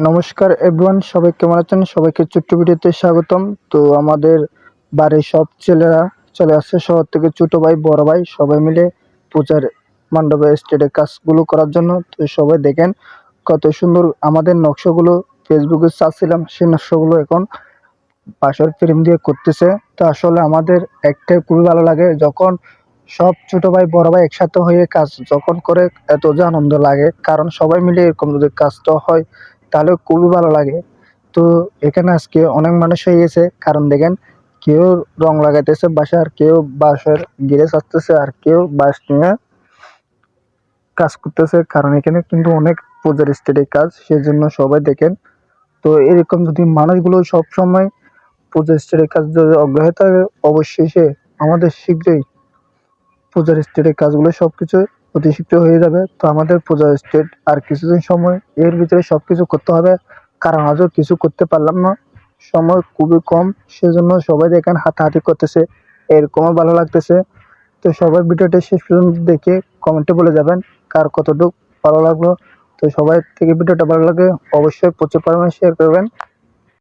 নমস্কার এভরিওয়ান, সবাই কেমন আছেন? সবাইকে ছোট্ট ভিডিওতে স্বাগতম। তো আমাদের বাড়ির সব ছেলেরা চলে আসছে শহর থেকে, ছোট ভাই বড় ভাই সবাই মিলে পূজার মণ্ডপে স্টেজে কাজগুলো করার জন্য। তো সবাই দেখেন কত সুন্দর আমাদের নকশাগুলো ফেসবুকে ছাড়ছিলাম, সেই নকশাগুলো এখন বাঁশের ফ্রেম দিয়ে করতেছে। তো আসলে আমাদের একটাই খুবই ভালো লাগে, যখন সব ছোট ভাই বড় ভাই একসাথে হয়ে কাজ যখন করে এত যে আনন্দ লাগে, কারণ সবাই মিলে এরকম যদি কাজটা হয় তাহলে খুবই ভালো লাগে। তো এখানে আজকে অনেক মানুষ হয়ে গেছে, কারণ দেখেন কেউ রং লাগাইতেছে বাসার, কেউ বাঁশের গিরে আসতেছে, আর কেউ বাঁশ নিয়ে কাজ করতেছে, কারণ এখানে কিন্তু অনেক পূজার স্টেজের কাজ, সেই জন্য সবাই দেখেন। তো এরকম যদি মানুষগুলো সব সময় পূজা স্টেটের কাজ যদি অগ্রহী থাকে, অবশ্যই সে আমাদের শীঘ্রই পূজার স্টেটের কাজগুলো সবকিছু অতি শীঘ্র হয়ে যাবে। তো আমাদের পূজার স্টেট আর কিছুদিন সময়, এর ভিতরে সবকিছু করতে হবে, কারণ আজও কিছু করতে পারলাম না, সময় খুবই কম। সেজন্য সবাই দেখেন হাতাহাতি করতেছে, এরকমও ভালো লাগতেছে। তো সবাই ভিডিওটা শেষ পর্যন্ত দেখে কমেন্টে বলে যাবেন কার কতটুকু ভালো লাগলো। তো সবাই থেকে ভিডিওটা ভালো লাগে অবশ্যই প্রচুর পরিমাণে শেয়ার করবেন।